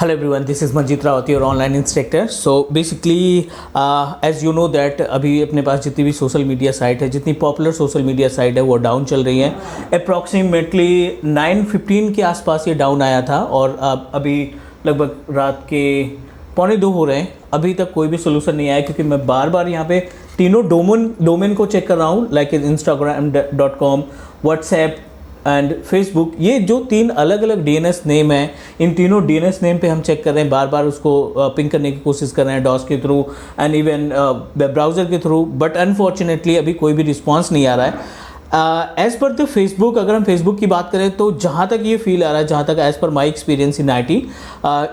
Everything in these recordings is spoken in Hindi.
Hello everyone, this is Manjeet Rawat, your online instructor. So basically, as you know that अभी अपने पास जितनी भी सोशल मीडिया साइट है, जितनी पॉपुलर सोशल मीडिया साइट है वो डाउन चल रही है. अप्रॉक्सीमेटली 9:15 के आसपास ये डाउन आया था और अभी लगभग रात के 1:45 हो रहे हैं. अभी तक कोई भी सोल्यूशन नहीं आया क्योंकि मैं बार बार यहाँ पे तीनों डोमेन को चेक कर रहा हूँ, like instagram.com, WhatsApp and Facebook. ये जो 3 अलग अलग DNS नेम है, इन तीनों DNS नेम पे हम चेक कर रहे हैं, बार बार उसको पिंग करने की कोशिश कर रहे हैं डॉस के through and even web browser के थ्रू, बट अनफॉर्चुनेटली अभी कोई भी रिस्पॉन्स नहीं आ रहा है. एज़ पर द फेसबुक, अगर हम फेसबुक की बात करें तो जहाँ तक ये फील आ रहा है, जहाँ तक as per my experience in IT,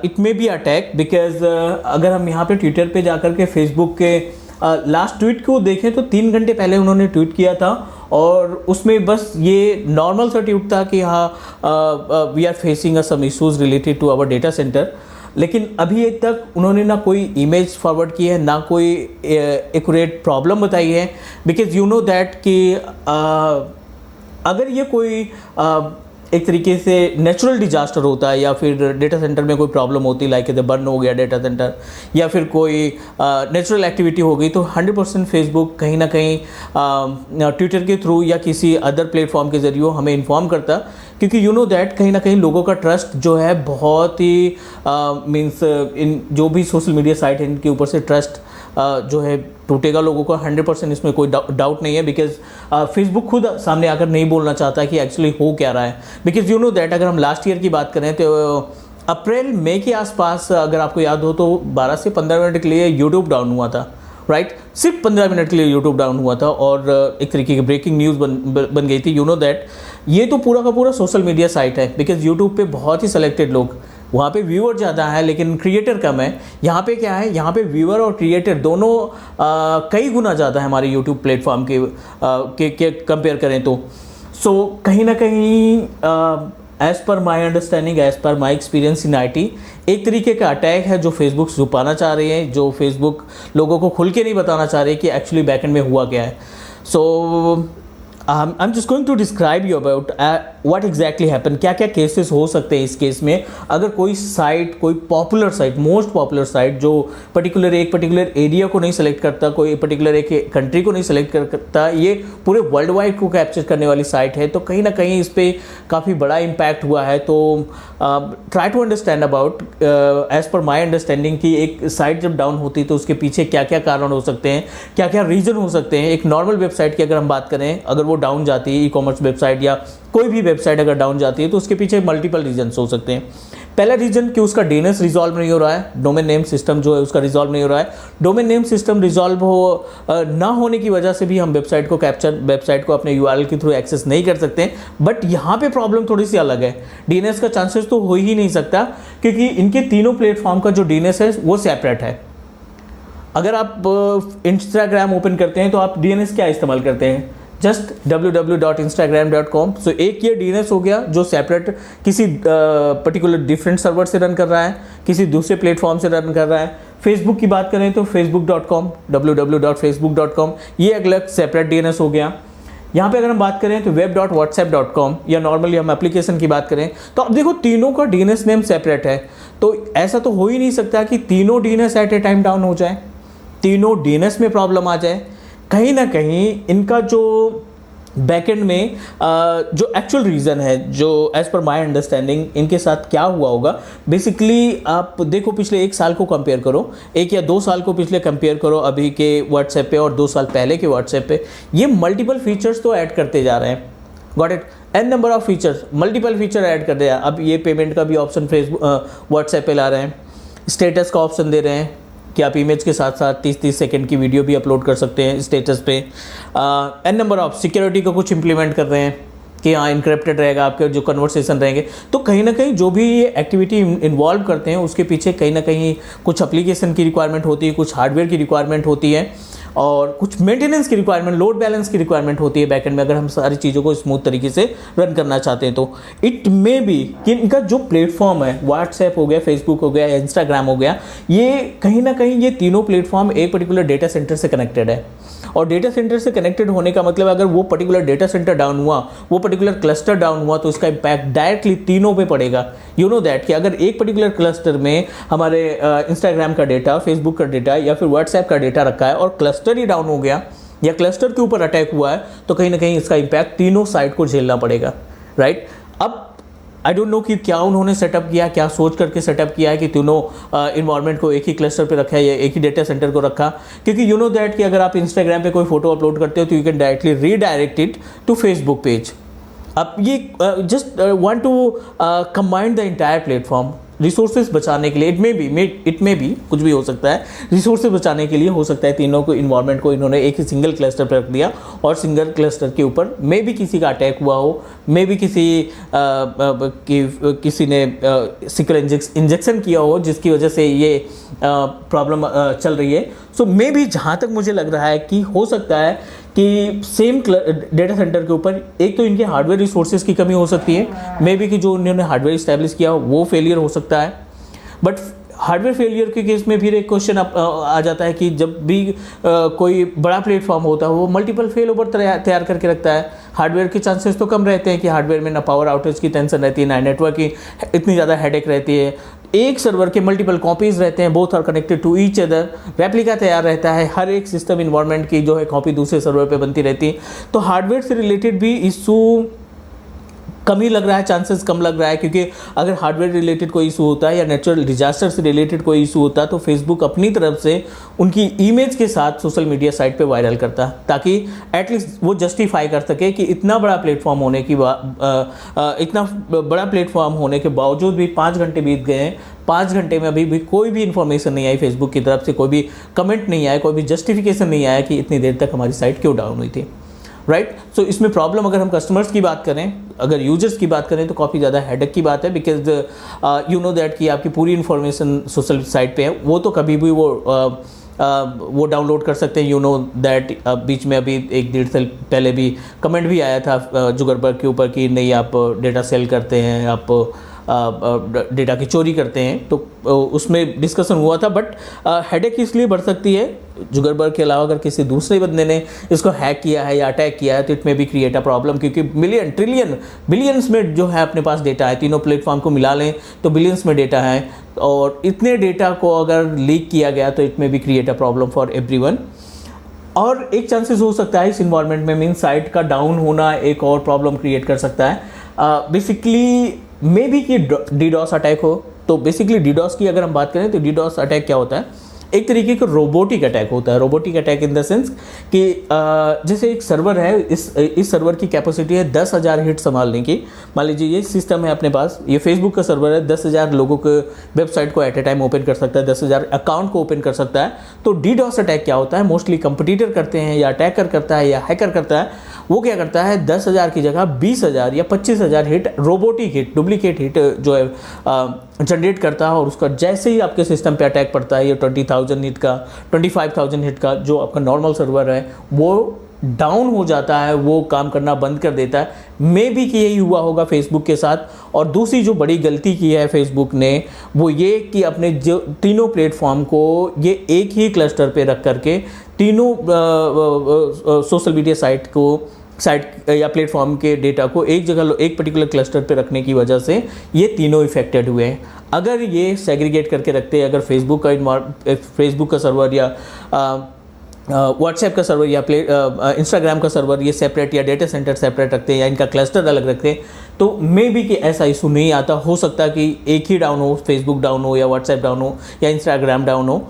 it may B attack because अगर हम यहाँ पे ट्विटर पे जाकर के फेसबुक के लास्ट ट्वीट को देखें तो 3 घंटे पहले उन्होंने ट्वीट किया था और उसमें बस ये नॉर्मल सा ट्वीट था कि हाँ we are facing some issues related to our data centre. लेकिन अभी तक उन्होंने ना कोई इमेज फॉरवर्ड की है, ना कोई एक्यूरेट प्रॉब्लम बताई है. बिकॉज यू नो दैट कि अगर ये कोई एक तरीके से नेचुरल डिजास्टर होता है या फिर डेटा सेंटर में कोई प्रॉब्लम होती है, लाइक बर्न हो गया डेटा सेंटर या फिर कोई नेचुरल एक्टिविटी हो गई, तो 100% फेसबुक कहीं ना कहीं ट्विटर के थ्रू या किसी अदर प्लेटफॉर्म के ज़रिए हमें इन्फॉर्म करता. क्योंकि यू नो दैट कहीं ना कहीं लोगों का ट्रस्ट जो है बहुत ही मीन्स इन जो भी सोशल मीडिया साइट है इनके ऊपर से ट्रस्ट जो है टूटेगा लोगों का 100%. इसमें कोई डाउट नहीं है. बिकॉज फेसबुक खुद सामने आकर नहीं बोलना चाहता कि एक्चुअली हो क्या रहा है. बिकॉज यू नो दैट अगर हम लास्ट ईयर की बात करें तो अप्रैल मई के आसपास, अगर आपको याद हो तो 12 से 15 मिनट के लिए यूट्यूब डाउन हुआ था, राइट. सिर्फ 15 मिनट के लिए यूट्यूब डाउन हुआ था और एक तरीके की ब्रेकिंग न्यूज़ बन गई थी. यू नो दैट ये तो पूरा का पूरा सोशल मीडिया साइट है. बिकॉज यूट्यूब पे बहुत ही सेलेक्टेड लोग, वहाँ पे व्यूअर ज़्यादा है लेकिन क्रिएटर कम है. यहाँ पे क्या है, यहाँ पे व्यूअर और क्रिएटर दोनों कई गुना ज़्यादा है हमारे यूट्यूब प्लेटफॉर्म के कंपेयर करें तो. सो कहीं ना कहीं as per my understanding, as per my experience in IT, एक तरीके का अटैक है जो फेसबुक छुपाना चाह रही है, जो फेसबुक लोगों को खुल के नहीं बताना चाह रही कि एक्चुअली बैकएंड में हुआ क्या है. सो I'm just going to describe you about what exactly happened. क्या क्या केसेस हो सकते हैं इस केस में. अगर कोई साइट, कोई popular site, most popular site जो एक पर्टिकुलर एरिया को नहीं सेलेक्ट करता, कोई पर्टिकुलर एक कंट्री को नहीं सेलेक्ट करता, ये पूरे वर्ल्ड वाइड को कैप्चर करने वाली साइट है, तो कहीं ना कहीं इस पर काफ़ी बड़ा इम्पैक्ट हुआ है. तो try to understand about as per my understanding कि एक साइट जब डाउन होती है तो उसके पीछे क्या क्या कारण हो सकते हैं, क्या क्या रीज़न हो सकते हैं. एक नॉर्मल वेबसाइट की अगर हम बात करें, अगर वो डाउन जाती है, ई-कॉमर्स वेबसाइट या कोई भी वेबसाइट अगर डाउन जाती है तो उसके पीछे मल्टीपल रीजन्स हो सकते हैं. पहला रीजन कि उसका DNS रिजॉल्व नहीं हो रहा है, डोमेन नेम सिस्टम जो है उसका रिजॉल्व नहीं हो रहा है. डोमेन नेम सिस्टम रिजॉल्व ना होने की वजह से भी हम वेबसाइट को अपने URL के थ्रू एक्सेस नहीं कर सकते. बट यहाँ पे प्रॉब्लम थोड़ी सी अलग है. DNS का चांसेस तो हो ही नहीं सकता क्योंकि इनके तीनों प्लेटफॉर्म का जो DNS है वो सेपरेट है. अगर आप इंस्टाग्राम ओपन करते हैं तो आप DNS क्या इस्तेमाल करते हैं, जस्ट www.instagram.com. सो एक ये DNS हो गया जो सेपरेट किसी पर्टिकुलर डिफरेंट सर्वर से रन कर रहा है, किसी दूसरे प्लेटफॉर्म से रन कर रहा है. फेसबुक की बात करें तो facebook.com, www.facebook.com, ये अलग सेपरेट DNS हो गया. यहाँ पे अगर हम बात करें तो web.whatsapp.com या नॉर्मली हम एप्लीकेशन की बात करें तो अब देखो तीनों का DNS नेम सेपरेट है. तो ऐसा तो हो ही नहीं सकता कि तीनों DNS at a time down हो जाए, तीनों DNS में प्रॉब्लम आ जाए. कहीं ना कहीं इनका जो बैकएंड में जो एक्चुअल रीज़न है, जो एज़ पर माय अंडरस्टैंडिंग इनके साथ क्या हुआ होगा. बेसिकली आप देखो पिछले 1 साल को कंपेयर करो, 1 या 2 साल को पिछले कंपेयर करो अभी के व्हाट्सएप पे और 2 साल पहले के व्हाट्सएप पे. ये मल्टीपल फीचर्स तो ऐड करते जा रहे हैं, got it, n number of features, multiple feature add कर दिया. अब ये पेमेंट का भी ऑप्शन फेसबुक व्हाट्सएप पे ला रहे हैं, स्टेटस का ऑप्शन दे रहे हैं कि आप इमेज के साथ साथ 30-30 सेकंड की वीडियो भी अपलोड कर सकते हैं स्टेटस पे. एन नंबर ऑफ सिक्योरिटी को कुछ इंप्लीमेंट कर रहे हैं कि हाँ इनक्रिप्टेड रहेगा आपके जो कन्वर्सेशन रहेंगे. तो कहीं ना कहीं जो भी ये एक्टिविटी इन्वॉल्व करते हैं उसके पीछे कहीं ना कहीं कुछ एप्लीकेशन की रिक्वायरमेंट होती है, कुछ हार्डवेयर की रिक्वायरमेंट होती है. और कुछ मेंटेनेंस की रिक्वायरमेंट, लोड बैलेंस की रिक्वायरमेंट होती है बैकएंड में, अगर हम सारी चीज़ों को स्मूथ तरीके से रन करना चाहते हैं तो इट मे बी कि इनका जो प्लेटफॉर्म है, व्हाट्सएप हो गया, फेसबुक हो गया, इंस्टाग्राम हो गया, ये कहीं ना कहीं ये तीनों प्लेटफॉर्म एक पर्टिकुलर डेटा सेंटर से कनेक्टेड है। और डेटा सेंटर से कनेक्टेड होने का मतलब अगर वो पर्टिकुलर डेटा सेंटर डाउन हुआ, वो पर्टिकुलर क्लस्टर डाउन हुआ, तो इसका इम्पैक्ट डायरेक्टली तीनों पे पड़ेगा। यू नो दैट कि अगर एक पर्टिकुलर क्लस्टर में हमारे इंस्टाग्राम का डेटा, फेसबुक का डेटा या फिर व्हाट्सएप का डेटा रखा है और क्लस्टर ही डाउन हो गया या क्लस्टर के ऊपर अटैक हुआ है, तो कहीं ना कहीं इसका इम्पैक्ट तीनों साइड को झेलना पड़ेगा, राइट। अब आई डोंट नो कि क्या उन्होंने सेटअप किया, क्या सोच करके सेटअप किया है कि तीनों इन्वायरमेंट को एक ही क्लस्टर पे रखा है या एक ही डेटा सेंटर को रखा, क्योंकि यू नो दैट कि अगर आप इंस्टाग्राम पे कोई फोटो अपलोड करते हो तो you can directly redirect it to Facebook page. अब ये just want to combine the entire platform resources बचाने के लिए, इट मे बी कुछ भी हो सकता है, रिसोर्सेज बचाने के लिए हो सकता है तीनों को इन्वायरमेंट को इन्होंने एक ही सिंगल क्लस्टर पर रख दिया और सिंगल क्लस्टर के ऊपर मे भी किसी का अटैक हुआ हो, मे भी किसी ने सिकल इंजेक्शन किया हो जिसकी वजह से ये प्रॉब्लम चल रही है। सो मे भी जहाँ तक मुझे लग रहा है कि हो सकता है कि सेम डेटा सेंटर के ऊपर एक तो इनके हार्डवेयर रिसोर्सेज की कमी हो सकती है, मे बी कि जो उन्होंने हार्डवेयर इस्टेब्लिश किया वो फेलियर हो सकता है। बट हार्डवेयर फेलियर के केस में फिर एक क्वेश्चन आ जाता है कि जब भी कोई बड़ा प्लेटफॉर्म होता है वो मल्टीपल फेल ओवर तैयार करके रखता है। हार्डवेयर के चांसेस तो कम रहते हैं कि हार्डवेयर में ना पावर आउटेज की टेंशन रहती है, ना नेटवर्क की इतनी ज़्यादा हेडेक रहती है। एक सर्वर के मल्टीपल कॉपीज़ रहते हैं, both are connected to each other, replica तैयार रहता है, हर एक सिस्टम इन्वायरमेंट की जो है कॉपी दूसरे सर्वर पे बनती रहती है। तो हार्डवेयर से रिलेटेड भी इशू कम ही लग रहा है, चांसेस कम लग रहा है, क्योंकि अगर हार्डवेयर रिलेटेड कोई इशू होता है या नेचुरल डिजास्टर से रिलेटेड कोई इशू होता है तो फेसबुक अपनी तरफ से उनकी इमेज के साथ सोशल मीडिया साइट पे वायरल करता, ताकि एटलीस्ट वो जस्टिफाई कर सके कि इतना बड़ा प्लेटफॉर्म होने की इतना बड़ा प्लेटफॉर्म होने के बावजूद भी 5 घंटे बीत गए हैं, 5 घंटे में अभी भी कोई भी इन्फॉर्मेशन नहीं आई फेसबुक की तरफ से, कोई भी कमेंट नहीं आया, कोई भी जस्टिफिकेशन नहीं आया कि इतनी देर तक हमारी साइट क्यों डाउन हुई थी, राइट। सो इसमें प्रॉब्लम अगर हम कस्टमर्स की बात करें, अगर यूजर्स की बात करें तो काफ़ी ज़्यादा हेडेक की बात है, बिकॉज यू नो दैट कि आपकी पूरी इन्फॉर्मेशन सोशल साइट पे है, वो तो कभी भी वो डाउनलोड कर सकते हैं। यू नो दैट बीच में अभी 1-1.5 साल पहले भी कमेंट भी आया था जुगरबर्ग के ऊपर कि नहीं आप डेटा सेल करते हैं, आप डेटा की चोरी करते हैं, तो उसमें डिस्कशन हुआ था। बट हेडेक इसलिए बढ़ सकती है, जुगरबर्ग के अलावा अगर किसी दूसरे बंदे ने इसको हैक किया है या अटैक किया है तो इट में भी क्रिएट अ प्रॉब्लम, क्योंकि मिलियन ट्रिलियन बिलियंस में जो है अपने पास डेटा है, तीनों प्लेटफॉर्म को मिला लें तो बिलियंस में डेटा है, और इतने डेटा को अगर लीक किया गया तो इट में भी create a problem for everyone. और एक चांसेस हो सकता है इस इन्वायरमेंट में मीन साइट का डाउन होना एक और प्रॉब्लम क्रिएट कर सकता है। बेसिकली मे बी कि डीडॉस अटैक हो। तो बेसिकली डीडॉस की अगर हम बात करें तो डीडॉस अटैक क्या होता है, एक तरीके का रोबोटिक अटैक होता है। Robotic attack in the sense कि जैसे एक सर्वर है, इस सर्वर की कैपेसिटी है 10,000 हिट संभालने की। मान लीजिए ये सिस्टम है अपने पास, ये फेसबुक का सर्वर है, 10,000 लोगों के वेबसाइट को एट ए टाइम ओपन कर सकता है, 10,000 अकाउंट को ओपन कर सकता है। तो डीडॉस अटैक क्या होता है, मोस्टली कंपटीटर करते हैं या अटैकर करता है या हैकर करता है, वो क्या करता है 10,000 की जगह 20,000 या 25,000 hit, robotic hit, duplicate hit जो है जनरेट करता है, और उसका जैसे ही आपके सिस्टम पे अटैक पड़ता है, ये 20,000 हिट का, 25,000 हिट का जो आपका नॉर्मल सर्वर है वो डाउन हो जाता है, वो काम करना बंद कर देता है। मे बी कि यही हुआ होगा फेसबुक के साथ। और दूसरी जो बड़ी गलती की है फेसबुक ने वो ये कि अपने जो तीनों प्लेटफॉर्म को ये एक ही क्लस्टर पे रख करके तीनों सोशल मीडिया साइट या प्लेटफॉर्म के डेटा को एक जगह, एक पर्टिकुलर क्लस्टर पे रखने की वजह से ये तीनों इफेक्टेड हुए हैं। अगर ये सेग्रीगेट करके रखते हैं, अगर फेसबुक का सर्वर या व्हाट्सएप का सर्वर या इंस्टाग्राम का सर्वर ये सेपरेट या डेटा सेंटर सेपरेट रखते हैं या इनका क्लस्टर अलग रखते हैं, तो मे बी कि ऐसा इशू नहीं आता। हो सकता है कि एक ही डाउन हो, फेसबुक डाउन हो या व्हाट्सएप डाउन हो या इंस्टाग्राम डाउन हो।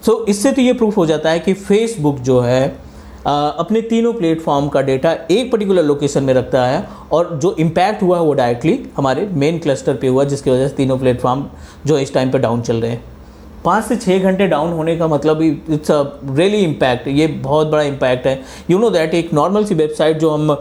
सो इससे तो ये प्रूफ हो जाता है कि फेसबुक जो है अपने तीनों प्लेटफॉर्म का डेटा एक पर्टिकुलर लोकेशन में रखता है, और जो इम्पैक्ट हुआ है वो डायरेक्टली हमारे मेन क्लस्टर पे हुआ, जिसकी वजह से तीनों प्लेटफॉर्म जो इस टाइम पे डाउन चल रहे हैं। 5 से 6 घंटे डाउन होने का मतलब इट्स अ रियली इम्पैक्ट, ये बहुत बड़ा इम्पैक्ट है। यू नो दैट एक नॉर्मल सी वेबसाइट जो हम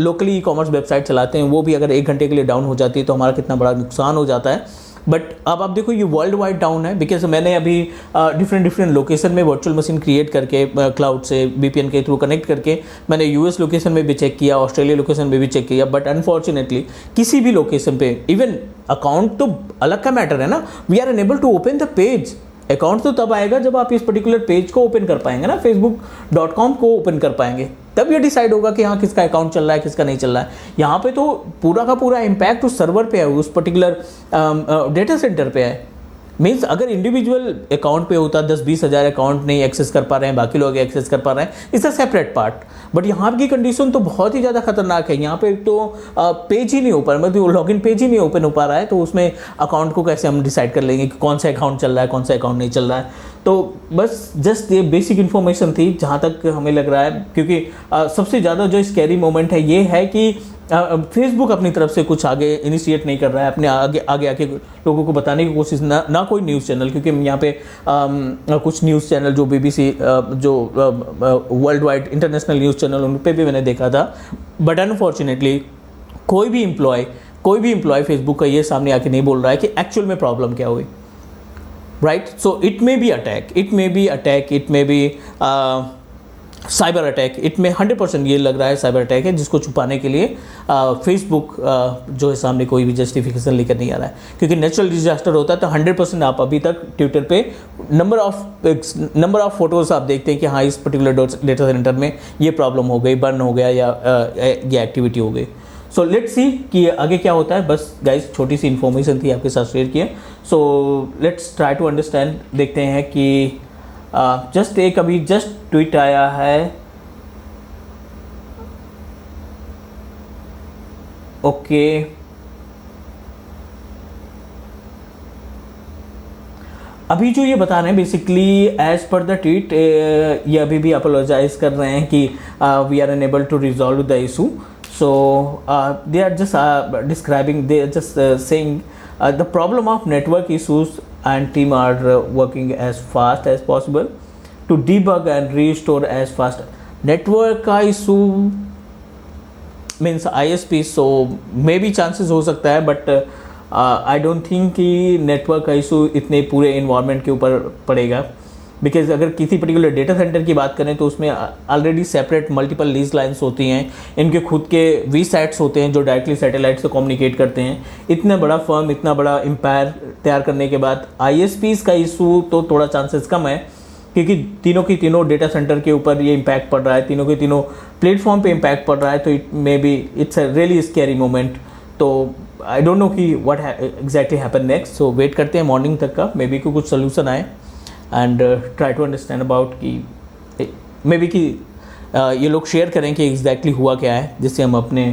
लोकली ई कॉमर्स वेबसाइट चलाते हैं वो भी अगर 1 घंटे के लिए डाउन हो जाती है तो हमारा कितना बड़ा नुकसान हो जाता है। बट अब आप देखो ये वर्ल्ड वाइड डाउन है, बिकॉज मैंने अभी डिफरेंट लोकेशन में वर्चुअल मशीन क्रिएट करके क्लाउड से VPN के थ्रू कनेक्ट करके मैंने US लोकेशन में भी चेक किया, ऑस्ट्रेलिया लोकेशन में भी चेक किया, बट अनफॉर्चुनेटली किसी भी लोकेशन पे, इवन अकाउंट तो अलग का मैटर है ना, we are unable to open the page. Account तो तब आएगा जब आप इस पर्टिकुलर पेज को ओपन कर पाएंगे ना, facebook.com को ओपन कर पाएंगे, तब ये डिसाइड होगा कि हाँ किसका अकाउंट चल रहा है, किसका नहीं चल रहा है। यहाँ पे तो पूरा का पूरा इम्पैक्ट उस सर्वर पे है, उस पर्टिकुलर डेटा सेंटर पे है। मीन्स अगर इंडिविजुअल अकाउंट पे होता 10-20 हज़ार अकाउंट नहीं एक्सेस कर पा रहे हैं, बाकी लोग एक्सेस कर पा रहे हैं, it's a separate part. But यहाँ की कंडीशन तो बहुत ही ज़्यादा खतरनाक है। यहाँ पे तो पेज ही नहीं हो पा रहा, मतलब लॉगिन पेज ही नहीं ओपन हो पा रहा है, तो उसमें अकाउंट को कैसे हम डिसाइड कर लेंगे कि कौन सा अकाउंट चल रहा है, कौन सा अकाउंट नहीं चल रहा है। तो बस जस्ट ये बेसिक इन्फॉर्मेशन थी जहाँ तक हमें लग रहा है, क्योंकि सबसे ज़्यादा जो स्कैरी मोमेंट है ये है कि फेसबुक अपनी तरफ से कुछ आगे इनिशिएट नहीं कर रहा है, अपने आगे लोगों को बताने की कोशिश ना कोई न्यूज़ चैनल, क्योंकि यहाँ पे कुछ न्यूज़ चैनल जो BBC जो world wide international news channel उन पे भी मैंने देखा था, बट अनफॉर्चुनेटली कोई भी एम्प्लॉय फेसबुक का ये सामने आके नहीं बोल रहा है कि एक्चुअल में प्रॉब्लम क्या हुई, right. So it may B attack, it may B cyber attack, it में 100% ये लग रहा है साइबर अटैक है, जिसको छुपाने के लिए फेसबुक जो है सामने कोई भी जस्टिफिकेशन लेकर नहीं आ रहा है। क्योंकि नेचुरल डिजास्टर होता है तो 100% आप अभी तक ट्विटर पे नंबर ऑफ फोटोज़ आप देखते हैं कि हाँ इस पर्टिकुलर डेटा सेंटर में ये प्रॉब्लम हो गई, बर्न हो गया या ये एक्टिविटी हो गई। सो लेट्स सी कि आगे क्या होता है। बस गाइस छोटी सी इन्फॉर्मेशन थी आपके साथ शेयर किए। So let's try to understand, देखते हैं कि जस्ट एक अभी जस्ट ट्वीट आया है, ओके अभी जो ये बता रहे हैं basically as per the tweet, ये अभी भी अपोलोजाइज कर रहे हैं कि we are unable to resolve the issue. So they are just describing, they are just saying the problem of network issues and team are working as fast as possible to debug and restore as fast. Network का issue means ISP, so maybe chances हो सकता है, but I don't think कि network का issue इतने पूरे environment के ऊपर पड़ेगा। बिकॉज अगर किसी पर्टिकुलर डेटा सेंटर की बात करें तो उसमें already separate multiple lease lines होती हैं, इनके खुद के VSATs होते हैं जो डायरेक्टली सैटेलाइट से कम्युनिकेट करते हैं। इतना बड़ा फर्म, इतना बड़ा एम्पायर तैयार करने के बाद ISPs का इशू तो थोड़ा चांसेस कम है, क्योंकि तीनों की तीनों डेटा सेंटर के ऊपर ये इम्पैक्ट पड़ रहा है, तीनों के तीनों प्लेटफॉर्म पे इम्पैक्ट पड़ रहा है। तो it may be it's a really scary moment. तो आई डोंट नो कि what exactly happen next. So wait करते हैं मॉर्निंग तक का, मे बी को कुछ सोल्यूशन आए and try to understand about कि मे बी कि ये लोग शेयर करें कि एग्जैक्टली हुआ क्या है, जिससे हम अपने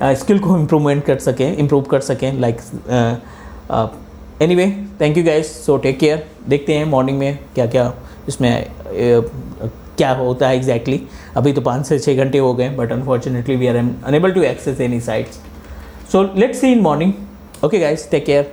स्किल को इम्प्रूव कर सकें like anyway. Thank you guys, so take care. देखते हैं मॉर्निंग में क्या क्या इसमें क्या होता है एग्जैक्टली। अभी तो 5 से 6 घंटे हो गए, but unfortunately we are unable to access any sites. So let's see in morning. Okay guys, take care.